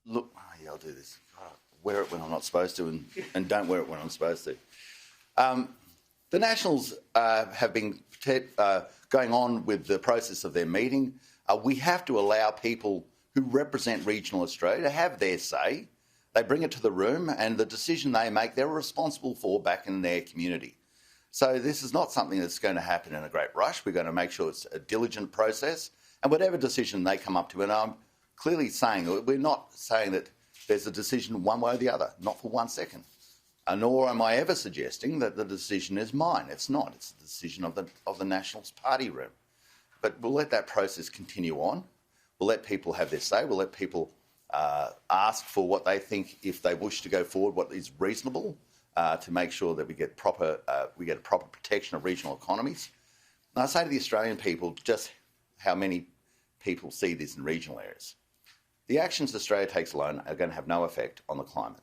Look, I'll do this. Wear it when I'm not supposed to and don't wear it when I'm supposed to. The Nationals have been going on with the process of their meeting. We have to allow people who represent regional Australia to have their say. They bring it to the room, and the decision they make, they're responsible for back in their community. So this is not something that's going to happen in a great rush. We're going to make sure it's a diligent process, and whatever decision they come up to, and I'm clearly saying, we're not saying that there's a decision one way or the other, not for 1 second. Nor am I ever suggesting that the decision is mine. It's not. It's the decision of the Nationals party room. But we'll let that process continue on. We'll let people have their say. We'll let people ask for what they think, if they wish to go forward, what is reasonable to make sure that we get a proper protection of regional economies. And I say to the Australian people just how many people see this in regional areas. The actions Australia takes alone are going to have no effect on the climate.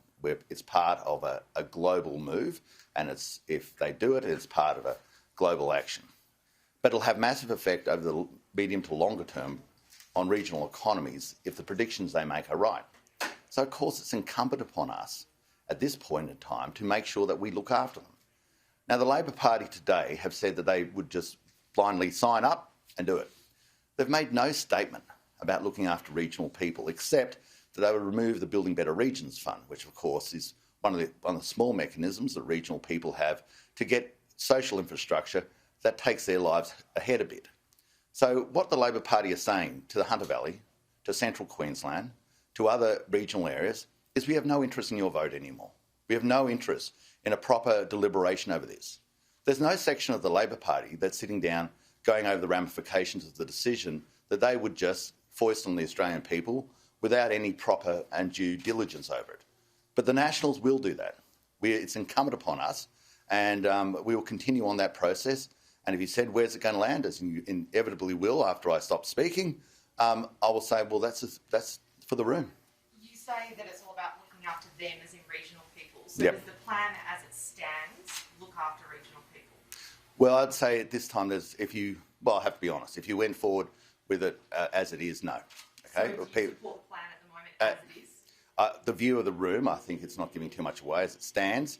It's part of a global move, and if they do it, it's part of a global action. But it'll have massive effect over the medium to longer term on regional economies if the predictions they make are right. So, of course, it's incumbent upon us at this point in time to make sure that we look after them. Now, the Labor Party today have said that they would just blindly sign up and do it. They've made no statement about looking after regional people, except that they would remove the Building Better Regions Fund, which, of course, is one of the small mechanisms that regional people have to get social infrastructure that takes their lives ahead a bit. So what the Labor Party is saying to the Hunter Valley, to Central Queensland, to other regional areas, is we have no interest in your vote anymore. We have no interest in a proper deliberation over this. There's no section of the Labor Party that's sitting down going over the ramifications of the decision that they would just foist on the Australian people without any proper and due diligence over it. But the Nationals will do that. It's incumbent upon us, and we will continue on that process. And if you said, where's it going to land, as you inevitably will after I stop speaking, I will say, well, that's for the room. You say that it's all about looking after them as in regional people. So Yep. Does the plan as it stands look after regional people? Well, I'd say at this time, I have to be honest, if you went forward with it as it is, no. Okay? So do you support the plan at the moment as it is? The view of the room, I think it's not giving too much away as it stands.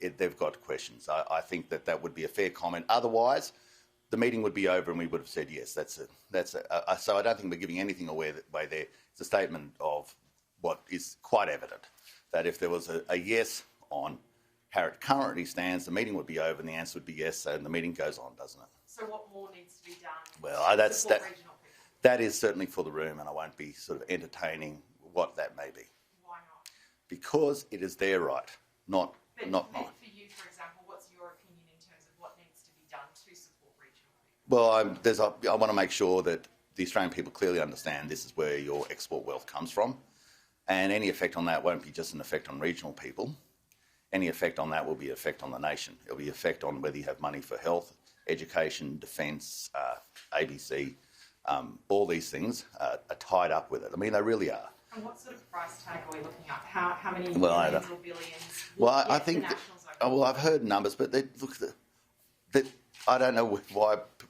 They've got questions. I think that would be a fair comment. Otherwise, the meeting would be over and we would have said yes. So I don't think we're giving anything away there. It's a statement of what is quite evident, that if there was a yes on how it currently stands, the meeting would be over and the answer would be yes, and the meeting goes on, doesn't it? So what more needs to be done Well, to support regional people? That is certainly for the room, and I won't be sort of entertaining what that may be. Why not? Because it is their right, not mine. For you, for example, what's your opinion in terms of what needs to be done to support regional people? Well, I want to make sure that the Australian people clearly understand this is where your export wealth comes from, and any effect on that won't be just an effect on regional people. Any effect on that will be an effect on the nation. It'll be an effect on whether you have money for health, education, defence, ABC. All these things are tied up with it. I mean, they really are. And what sort of price tag are we looking at? How many millions or billions? I think. I've heard numbers, but I don't know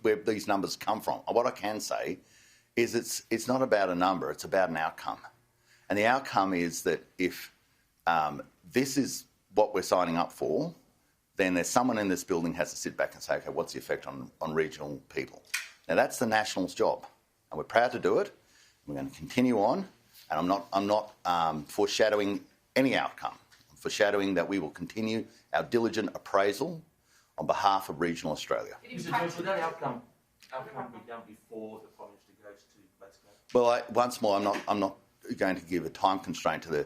where these numbers come from. What I can say is it's not about a number; it's about an outcome, and the outcome is that if this is what we're signing up for, then there's someone in this building has to sit back and say, okay, what's the effect on regional people? Now that's the Nationals' job, and we're proud to do it. We're going to continue on, and I'm not foreshadowing any outcome. I'm foreshadowing that we will continue our diligent appraisal on behalf of regional Australia. Mr. Joyce, would that outcome be done before the Prime Minister goes to Glasgow? Well, once more, I'm not going to give a time constraint to the.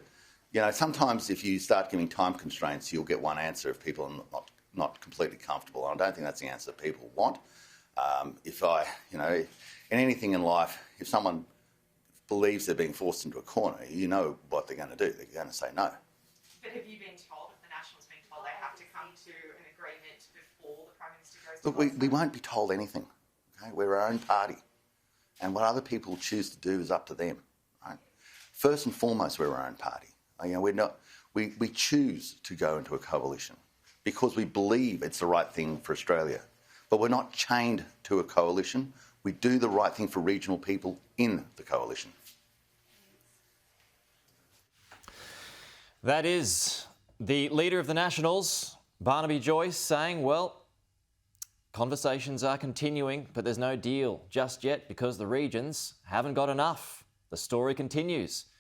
Sometimes if you start giving time constraints, you'll get one answer if people are not completely comfortable. I don't think that's the answer that people want. In anything in life, if someone believes they're being forced into a corner, you know what they're going to do. They're going to say no. But have you been told, if the Nationals been told, they have to come to an agreement before the Prime Minister goes to Look, we won't be told anything. Okay? We're our own party. And what other people choose to do is up to them. Right? First and foremost, we're our own party. We choose to go into a coalition because we believe it's the right thing for Australia. But we're not chained to a coalition. We do the right thing for regional people in the coalition. That is the leader of the Nationals, Barnaby Joyce, saying, well, conversations are continuing, but there's no deal just yet because the regions haven't got enough. The story continues.